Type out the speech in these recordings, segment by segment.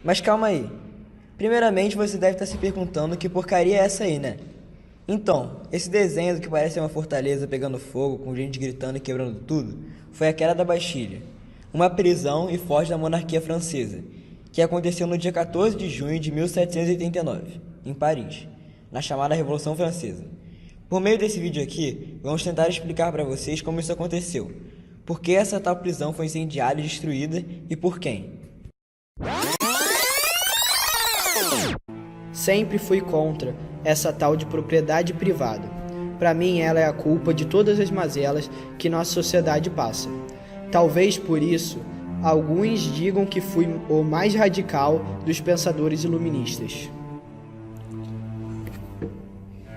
Mas calma aí. Primeiramente, você deve estar se perguntando que porcaria é essa aí, né? Então, esse desenho do que parece uma fortaleza pegando fogo, com gente gritando e quebrando tudo, foi a queda da Bastilha, uma prisão e forte da monarquia francesa, que aconteceu no dia 14 de junho de 1789, em Paris, na chamada Revolução Francesa. Por meio desse vídeo aqui, vamos tentar explicar para vocês como isso aconteceu, por que essa tal prisão foi incendiada e destruída e por quem. Sempre fui contra essa tal de propriedade privada. Para mim, ela é a culpa de todas as mazelas que nossa sociedade passa. Talvez por isso, alguns digam que fui o mais radical dos pensadores iluministas.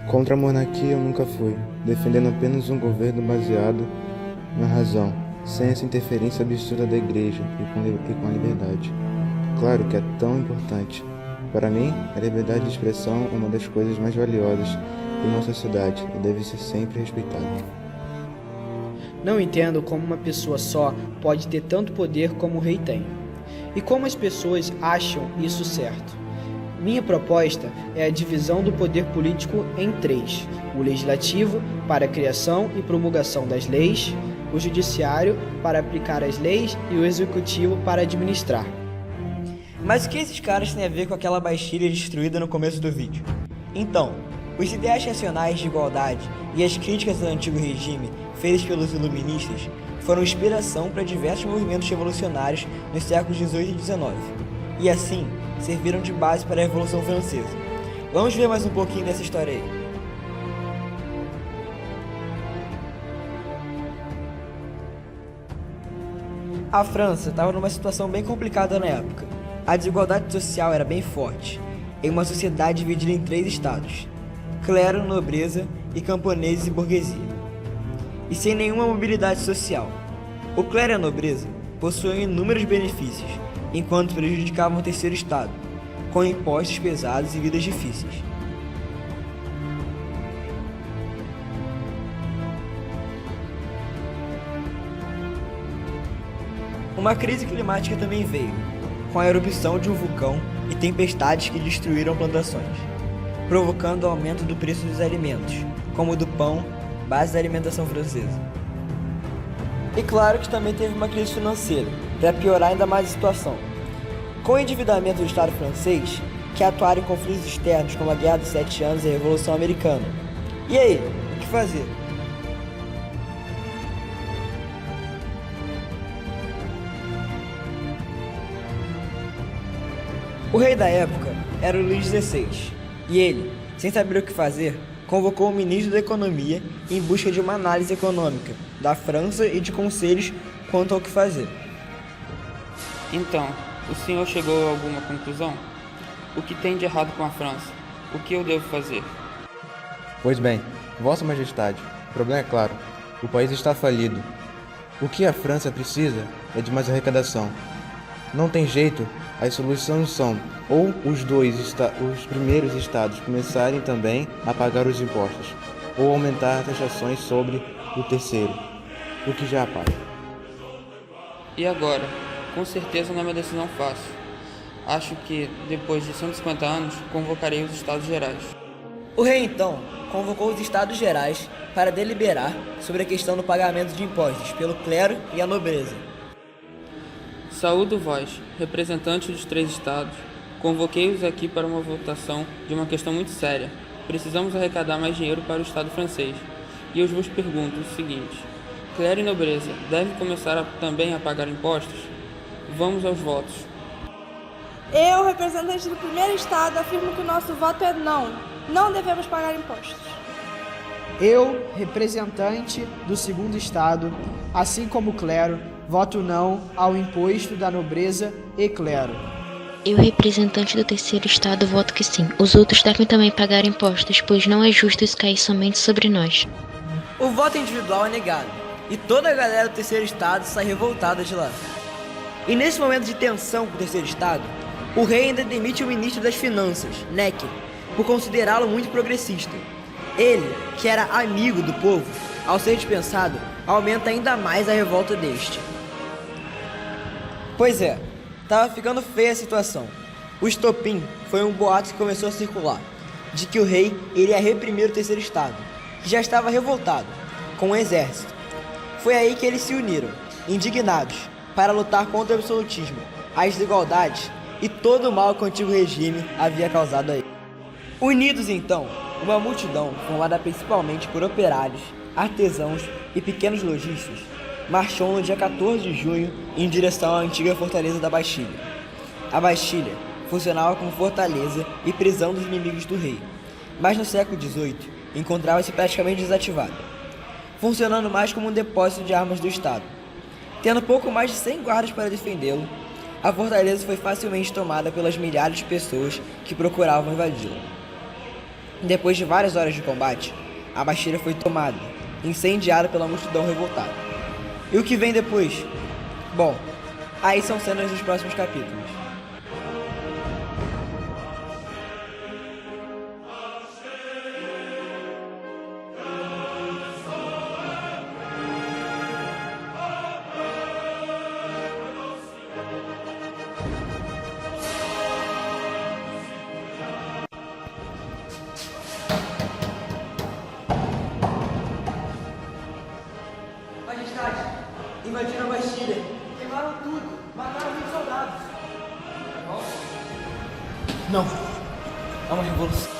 Contra a monarquia eu nunca fui, defendendo apenas um governo baseado na razão, sem essa interferência absurda da igreja e com a liberdade. Claro que é tão importante. Para mim, a liberdade de expressão é uma das coisas mais valiosas em uma sociedade e deve ser sempre respeitada. Não entendo como uma pessoa só pode ter tanto poder como o rei tem. E como as pessoas acham isso certo. Minha proposta é a divisão do poder político em três: o legislativo para a criação e promulgação das leis, o judiciário para aplicar as leis e o executivo para administrar. Mas o que esses caras têm a ver com aquela Bastilha destruída no começo do vídeo? Então, os ideais racionais de igualdade e as críticas ao antigo regime feitas pelos iluministas foram inspiração para diversos movimentos revolucionários nos séculos XVIII e XIX, e assim serviram de base para a Revolução Francesa. Vamos ver mais um pouquinho dessa história aí. A França estava numa situação bem complicada na época. A desigualdade social era bem forte, em uma sociedade dividida em três estados: clero, nobreza e camponeses e burguesia, e sem nenhuma mobilidade social. O clero e a nobreza possuíam inúmeros benefícios, enquanto prejudicavam o terceiro estado, com impostos pesados e vidas difíceis. Uma crise climática também veio, com a erupção de um vulcão e tempestades que destruíram plantações, provocando o aumento do preço dos alimentos, como o do pão, base da alimentação francesa. E claro que também teve uma crise financeira, para piorar ainda mais a situação. Com o endividamento do Estado francês, que atuaram em conflitos externos como a Guerra dos 7 Anos e a Revolução Americana. E aí, o que fazer? O rei da época era o Luís XVI, e ele, sem saber o que fazer, convocou o ministro da Economia em busca de uma análise econômica da França e de conselhos quanto ao que fazer. Então, o senhor chegou a alguma conclusão? O que tem de errado com a França? O que eu devo fazer? Pois bem, Vossa Majestade, o problema é claro. O país está falido. O que a França precisa é de mais arrecadação. Não tem jeito, as soluções são ou os primeiros estados começarem também a pagar os impostos, ou aumentar as taxações sobre o terceiro, o que já paga. E agora? Com certeza não é uma decisão fácil. Acho que, depois de 150 anos, convocarei os Estados Gerais. O rei, então, convocou os Estados Gerais para deliberar sobre a questão do pagamento de impostos pelo clero e a nobreza. Saúdo vós, representantes dos três estados. Convoquei-os aqui para uma votação de uma questão muito séria. Precisamos arrecadar mais dinheiro para o Estado francês. E eu vos pergunto o seguinte: clero e nobreza devem começar também a pagar impostos? Vamos aos votos. Eu, representante do primeiro estado, afirmo que o nosso voto é não. Não devemos pagar impostos. Eu, representante do segundo estado, assim como o clero, voto não ao imposto da nobreza e clero. Eu, representante do terceiro estado, voto que sim. Os outros devem também pagar impostos, pois não é justo isso cair somente sobre nós. O voto individual é negado, e toda a galera do terceiro estado sai revoltada de lá. E nesse momento de tensão com o terceiro estado, o rei ainda demite o ministro das Finanças, Necker, por considerá-lo muito progressista. Ele, que era amigo do povo, ao ser dispensado, aumenta ainda mais a revolta deste. Pois é, tava ficando feia a situação. O estopim foi um boato que começou a circular, de que o rei iria reprimir o terceiro estado, que já estava revoltado, com o exército. Foi aí que eles se uniram, indignados, para lutar contra o absolutismo, as desigualdades e todo o mal que o antigo regime havia causado a ele. Unidos então, uma multidão formada principalmente por operários, artesãos e pequenos lojistas, marchou no dia 14 de junho em direção à antiga fortaleza da Bastilha. A Bastilha funcionava como fortaleza e prisão dos inimigos do rei, mas no século XVIII encontrava-se praticamente desativada, funcionando mais como um depósito de armas do Estado. Tendo pouco mais de 100 guardas para defendê-lo, a fortaleza foi facilmente tomada pelas milhares de pessoas que procuravam invadi-la. Depois de várias horas de combate, a Bastilha foi tomada, incendiada pela multidão revoltada. E o que vem depois? Bom, aí são cenas dos próximos capítulos. Majestade, invadiram a Bastilha, queimaram tudo, mataram 20 soldados. Não, é uma revolução.